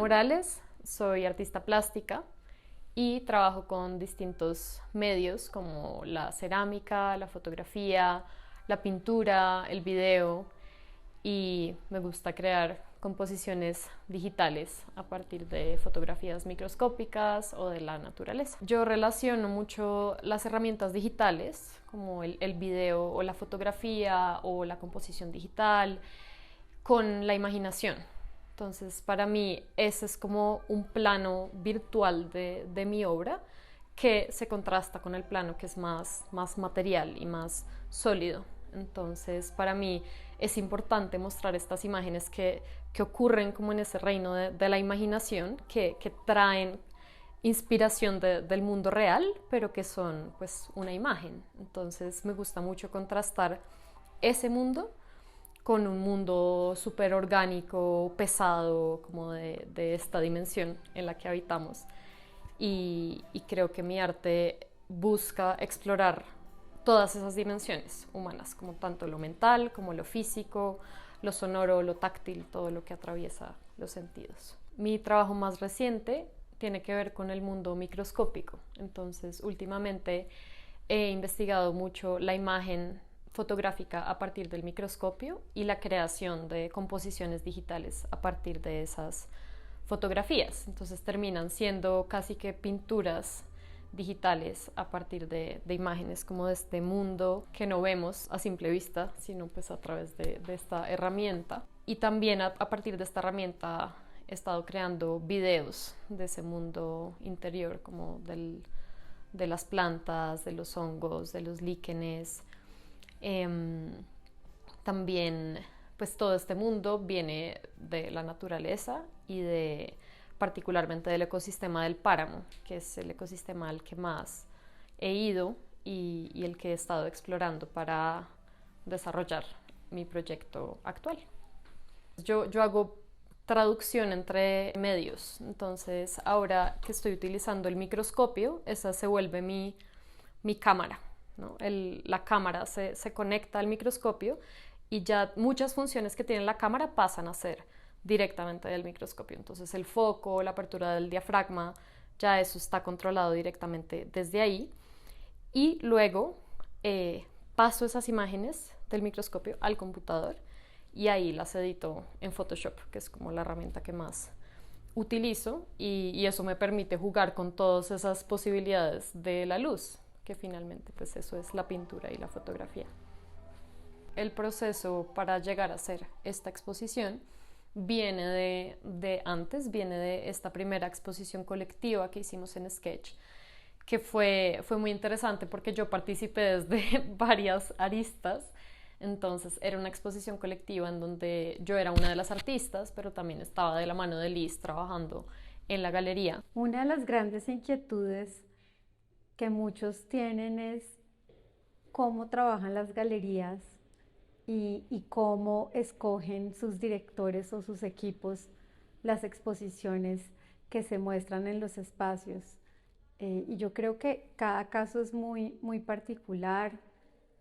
Morales, soy artista plástica y trabajo con distintos medios como la cerámica, la fotografía, la pintura, el video y me gusta crear composiciones digitales a partir de fotografías microscópicas o de la naturaleza. Yo relaciono mucho las herramientas digitales como el video o la fotografía o la composición digital con la imaginación. Entonces, para mí, ese es como un plano virtual de mi obra que se contrasta con el plano que es más material y más sólido. Entonces, para mí es importante mostrar estas imágenes que ocurren como en ese reino de la imaginación, que traen inspiración del mundo real, pero que son pues una imagen. Entonces, me gusta mucho contrastar ese mundo con un mundo súper orgánico, pesado, como de esta dimensión en la que habitamos. Y creo que mi arte busca explorar todas esas dimensiones humanas, como tanto lo mental, como lo físico, lo sonoro, lo táctil, todo lo que atraviesa los sentidos. Mi trabajo más reciente tiene que ver con el mundo microscópico. Entonces, últimamente he investigado mucho la imagen fotográfica a partir del microscopio y la creación de composiciones digitales a partir de esas fotografías. Entonces terminan siendo casi que pinturas digitales a partir de imágenes como de este mundo que no vemos a simple vista, sino pues a través de esta herramienta. Y también a partir de esta herramienta he estado creando videos de ese mundo interior, como de las plantas, de los hongos, de los líquenes. También pues todo este mundo viene de la naturaleza y particularmente del ecosistema del páramo, que es el ecosistema al que más he ido y el que he estado explorando para desarrollar mi proyecto actual. Yo hago traducción entre medios, entonces ahora que estoy utilizando el microscopio, esa se vuelve mi cámara, ¿no? La cámara se conecta al microscopio y ya muchas funciones que tiene la cámara pasan a ser directamente del microscopio. Entonces el foco, la apertura del diafragma, ya eso está controlado directamente desde ahí. Y luego paso esas imágenes del microscopio al computador y ahí las edito en Photoshop, que es como la herramienta que más utilizo y eso me permite jugar con todas esas posibilidades de la luz, que finalmente pues eso es la pintura y la fotografía. El proceso para llegar a hacer esta exposición viene de antes, viene de esta primera exposición colectiva que hicimos en Sketch, que fue muy interesante porque yo participé desde varias aristas. Entonces era una exposición colectiva en donde yo era una de las artistas, pero también estaba de la mano de Liz trabajando en la galería. Una de las grandes inquietudes que muchos tienen es cómo trabajan las galerías y cómo escogen sus directores o sus equipos las exposiciones que se muestran en los espacios. Y yo creo que cada caso es muy particular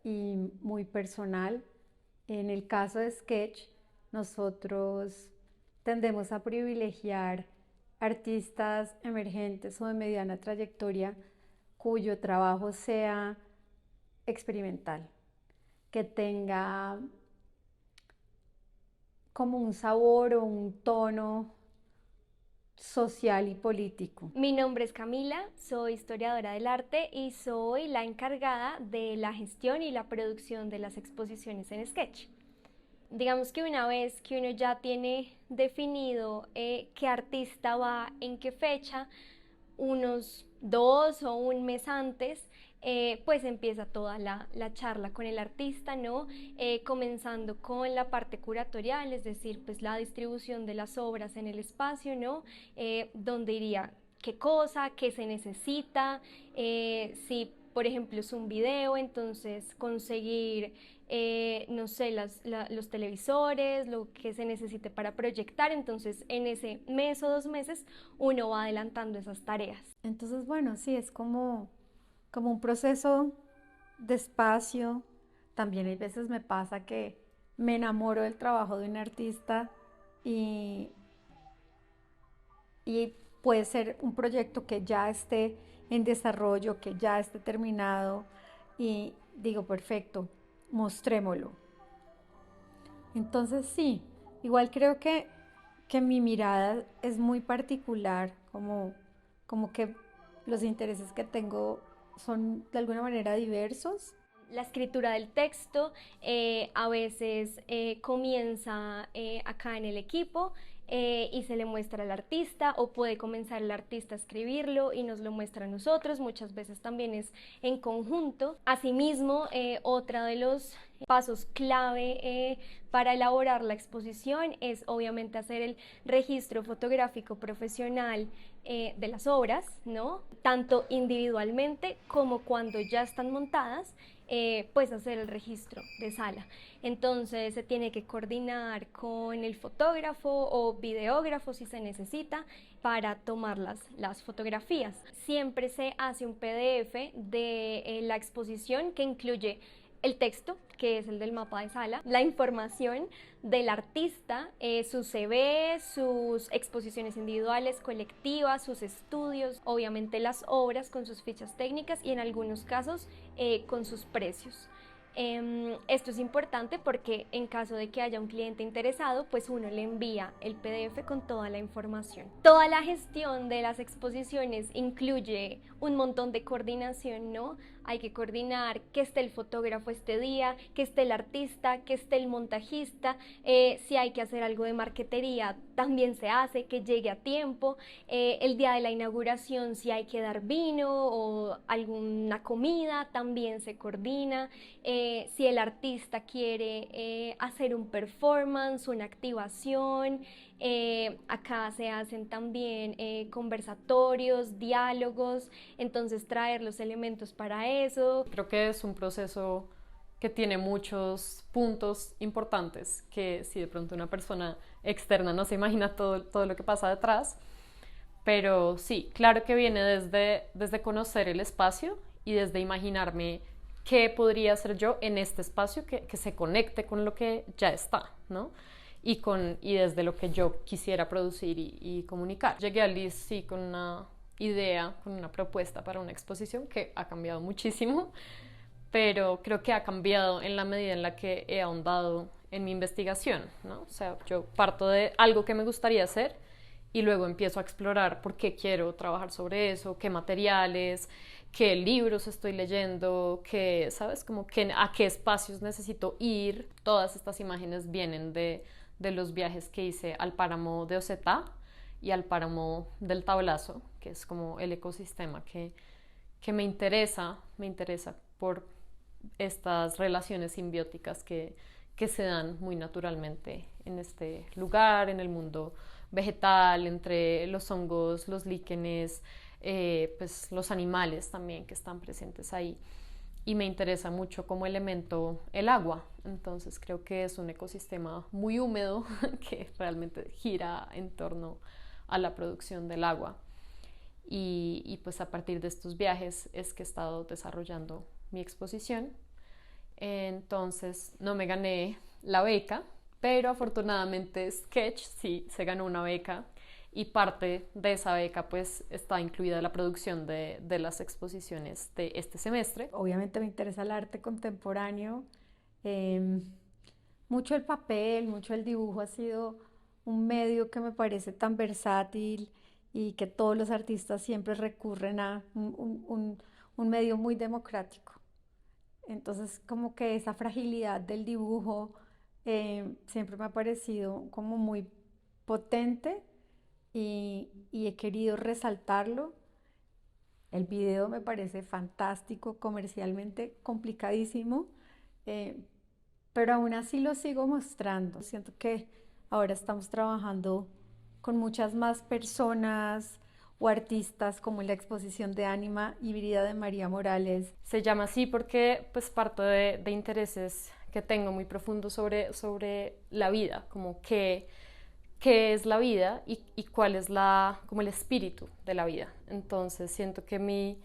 y muy personal. En el caso de Sketch, nosotros tendemos a privilegiar artistas emergentes o de mediana trayectoria cuyo trabajo sea experimental, que tenga como un sabor o un tono social y político. Mi nombre es Camila, soy historiadora del arte y soy la encargada de la gestión y la producción de las exposiciones en Sketch. Digamos que una vez que uno ya tiene definido qué artista va en qué fecha, unos 2 o 1 mes antes, pues empieza toda la charla con el artista, ¿no? Comenzando con la parte curatorial, es decir, pues la distribución de las obras en el espacio, ¿no? Dónde iría qué cosa, qué se necesita, si por ejemplo es un video, entonces conseguir no sé, los televisores, lo que se necesite para proyectar. Entonces en ese mes o 2 meses uno va adelantando esas tareas. Entonces, bueno, sí, es como un proceso despacio. También hay veces me pasa que me enamoro del trabajo de un artista y y puede ser un proyecto que ya esté en desarrollo, que ya esté terminado y digo, perfecto, mostrémoslo. Entonces sí, igual creo que mi mirada es muy particular, como que los intereses que tengo son de alguna manera diversos. La escritura del texto a veces comienza acá en el equipo y se le muestra al artista, o puede comenzar el artista a escribirlo y nos lo muestra a nosotros. Muchas veces también es en conjunto. Asimismo, otro de los pasos clave para elaborar la exposición es obviamente hacer el registro fotográfico profesional de las obras, ¿no? Tanto individualmente como cuando ya están montadas, pues hacer el registro de sala. Entonces se tiene que coordinar con el fotógrafo o videógrafo si se necesita para tomar las fotografías. Siempre se hace un PDF de la exposición que incluye el texto, que es el del mapa de sala, la información del artista, su CV, sus exposiciones individuales, colectivas, sus estudios, obviamente las obras con sus fichas técnicas y en algunos casos con sus precios. Esto es importante porque en caso de que haya un cliente interesado, pues uno le envía el PDF con toda la información. Toda la gestión de las exposiciones incluye un montón de coordinación, ¿no? Hay que coordinar que esté el fotógrafo este día, que esté el artista, que esté el montajista, si hay que hacer algo de marquetería también se hace, que llegue a tiempo, el día de la inauguración si hay que dar vino o alguna comida también se coordina, si el artista quiere hacer un performance, una activación, acá se hacen también conversatorios, diálogos, entonces traer los elementos para eso. Creo que es un proceso que tiene muchos puntos importantes que si de pronto una persona externa no se imagina todo lo que pasa detrás, pero sí, claro que viene desde conocer el espacio y desde imaginarme qué podría hacer yo en este espacio que se conecte con lo que ya está, ¿no? Y desde lo que yo quisiera producir y comunicar. Llegué a Liz sí con una idea, con una propuesta para una exposición que ha cambiado muchísimo, pero creo que ha cambiado en la medida en la que he ahondado en mi investigación, ¿no? O sea, yo parto de algo que me gustaría hacer y luego empiezo a explorar por qué quiero trabajar sobre eso, qué materiales, qué libros estoy leyendo, qué, ¿sabes? Como que a qué espacios necesito ir. Todas estas imágenes vienen de los viajes que hice al páramo de Osetá y al páramo del Tablazo, que es como el ecosistema que me interesa por estas relaciones simbióticas que se dan muy naturalmente en este lugar, en el mundo vegetal, entre los hongos, los líquenes, pues los animales también que están presentes ahí. Y me interesa mucho como elemento el agua, entonces creo que es un ecosistema muy húmedo que realmente gira en torno a la producción del agua. Y pues a partir de estos viajes es que he estado desarrollando mi exposición. Entonces no me gané la beca, pero afortunadamente Sketch sí se ganó una beca y parte de esa beca pues está incluida la producción de las exposiciones de este semestre. Obviamente me interesa el arte contemporáneo, mucho el papel, mucho el dibujo ha sido un medio que me parece tan versátil y que todos los artistas siempre recurren a un medio muy democrático. Entonces como que esa fragilidad del dibujo siempre me ha parecido como muy potente y he querido resaltarlo. El video me parece fantástico, comercialmente complicadísimo, pero aún así lo sigo mostrando. Siento que ahora estamos trabajando con muchas más personas o artistas, como en la exposición de Ánima Híbrida de María Morales. Se llama así porque pues parto de intereses que tengo muy profundos sobre la vida, como qué es la vida y cuál es como el espíritu de la vida. Entonces siento que mi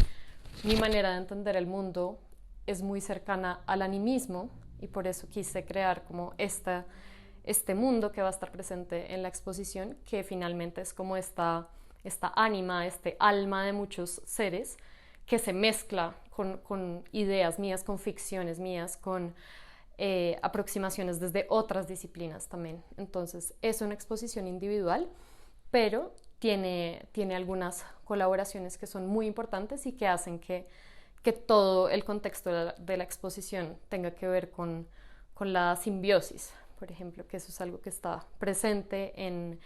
manera de entender el mundo es muy cercana al animismo y por eso quise crear como este mundo que va a estar presente en la exposición, que finalmente es como esta esta ánima, este alma de muchos seres que se mezcla con ideas mías, con ficciones mías, con aproximaciones desde otras disciplinas también. Entonces es una exposición individual, pero tiene algunas colaboraciones que son muy importantes y que hacen que todo el contexto de la exposición tenga que ver con la simbiosis, por ejemplo, que eso es algo que está presente en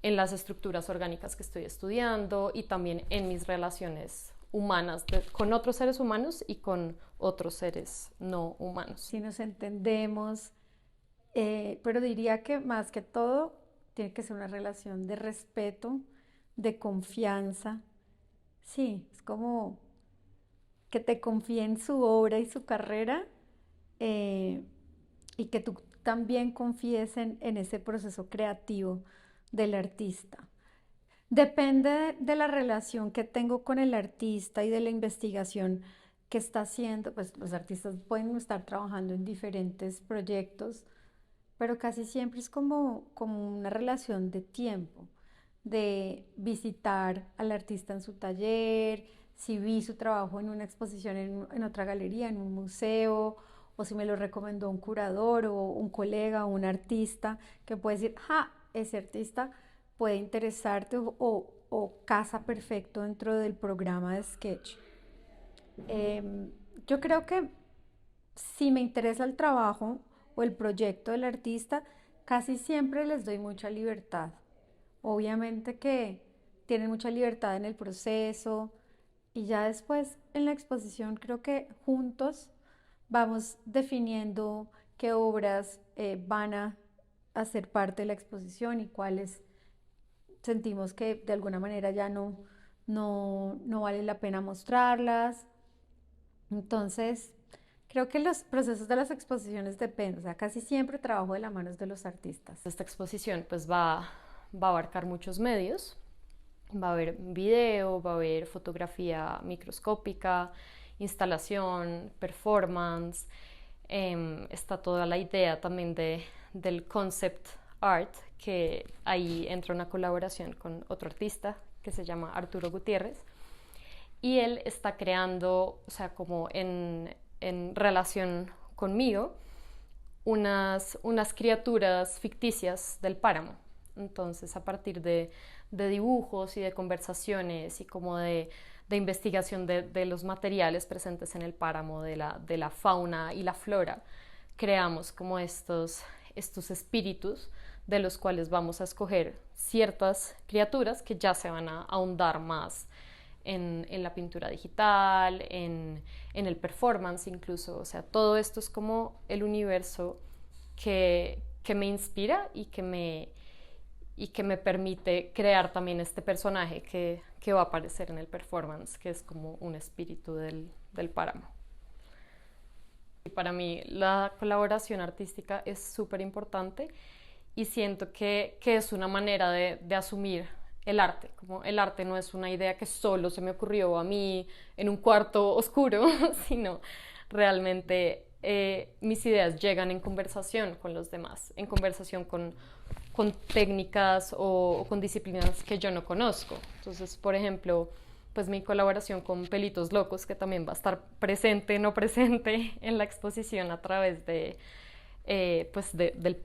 las estructuras orgánicas que estoy estudiando y también en mis relaciones humanas con otros seres humanos y con otros seres no humanos. Si nos entendemos, pero diría que más que todo tiene que ser una relación de respeto, de confianza. Sí, es como que te confíe en su obra y su carrera, y que tú también confíes en ese proceso creativo del artista. Depende de la relación que tengo con el artista y de la investigación que está haciendo. Pues los artistas pueden estar trabajando en diferentes proyectos, pero casi siempre es como una relación de tiempo, de visitar al artista en su taller, si vi su trabajo en una exposición en otra galería, en un museo, o si me lo recomendó un curador o un colega o un artista, que puede decir, ese artista puede interesarte o casa perfecto dentro del programa de sketch. Yo creo que si me interesa el trabajo o el proyecto del artista, casi siempre les doy mucha libertad. Obviamente que tienen mucha libertad en el proceso y ya después en la exposición creo que juntos vamos definiendo qué obras van a ser parte de la exposición y cuáles sentimos que de alguna manera ya no vale la pena mostrarlas. Entonces, creo que los procesos de las exposiciones dependen, o sea, casi siempre trabajo de la mano de los artistas. Esta exposición pues va a abarcar muchos medios, va a haber video, va a haber fotografía microscópica, instalación, performance, está toda la idea también del concept art, que ahí entra una colaboración con otro artista que se llama Arturo Gutiérrez, y él está creando, o sea, como en relación conmigo, unas criaturas ficticias del páramo. Entonces, a partir de dibujos y de conversaciones y como de investigación de los materiales presentes en el páramo, de la fauna y la flora, creamos como estos espíritus de los cuales vamos a escoger ciertas criaturas que ya se van a ahondar más en la pintura digital, en el performance incluso. O sea, todo esto es como el universo que me inspira y que me permite crear también este personaje que va a aparecer en el performance, que es como un espíritu del páramo. Y para mí la colaboración artística es súper importante y siento que es una manera de asumir el arte. Como el arte no es una idea que solo se me ocurrió a mí en un cuarto oscuro, sino realmente mis ideas llegan en conversación con los demás, en conversación con técnicas o con disciplinas que yo no conozco. Entonces, por ejemplo, pues mi colaboración con Pelitos Locos, que también va a estar presente, no presente en la exposición a través del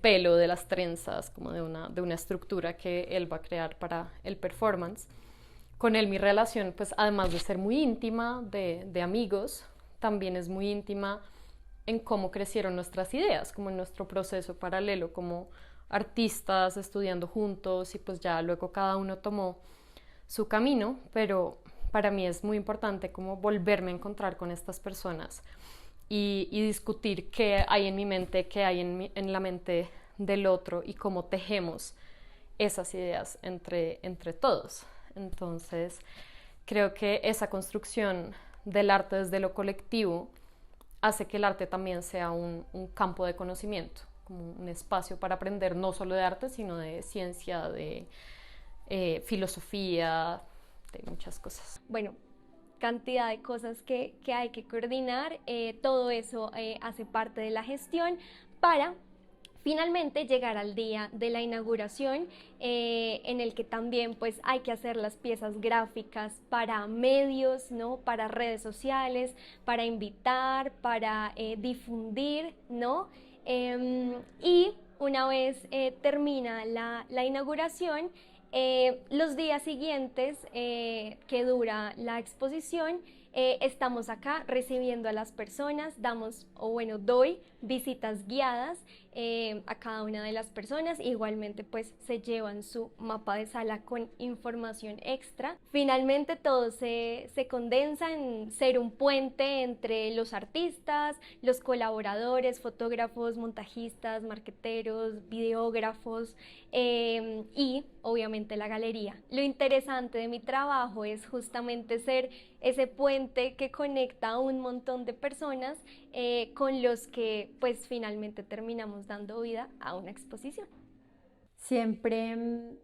pelo, de las trenzas, como de una estructura que él va a crear para el performance. Con él mi relación, pues además de ser muy íntima, de amigos, también es muy íntima en cómo crecieron nuestras ideas, como en nuestro proceso paralelo, como artistas estudiando juntos, y pues ya luego cada uno tomó su camino, pero para mí es muy importante como volverme a encontrar con estas personas y discutir qué hay en mi mente, qué hay en la mente del otro y cómo tejemos esas ideas entre todos. Entonces, creo que esa construcción del arte desde lo colectivo hace que el arte también sea un campo de conocimiento, como un espacio para aprender no solo de arte, sino de ciencia, de filosofía, de muchas cosas. Bueno, cantidad de cosas que hay que coordinar, todo eso hace parte de la gestión para finalmente llegar al día de la inauguración, en el que también pues hay que hacer las piezas gráficas para medios, ¿no? Para redes sociales, para invitar, para difundir, ¿no? Y una vez termina la inauguración, los días siguientes que dura la exposición, estamos acá recibiendo a las personas, doy visitas guiadas a cada una de las personas. Igualmente pues se llevan su mapa de sala con información extra. Finalmente todo se condensa en ser un puente entre los artistas, los colaboradores, fotógrafos, montajistas, marqueteros, videógrafos, y obviamente la galería. Lo interesante de mi trabajo es justamente ser ese puente que conecta a un montón de personas con los que pues finalmente terminamos dando vida a una exposición. Siempre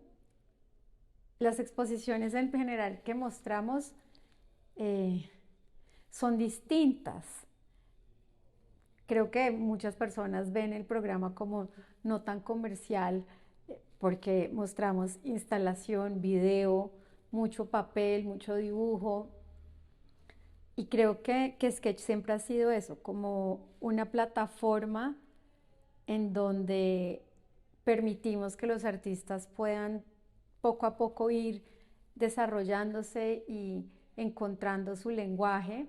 las exposiciones en general que mostramos son distintas. Creo que muchas personas ven el programa como no tan comercial porque mostramos instalación, video, mucho papel, mucho dibujo. Y creo que Sketch siempre ha sido eso, como una plataforma en donde permitimos que los artistas puedan poco a poco ir desarrollándose y encontrando su lenguaje.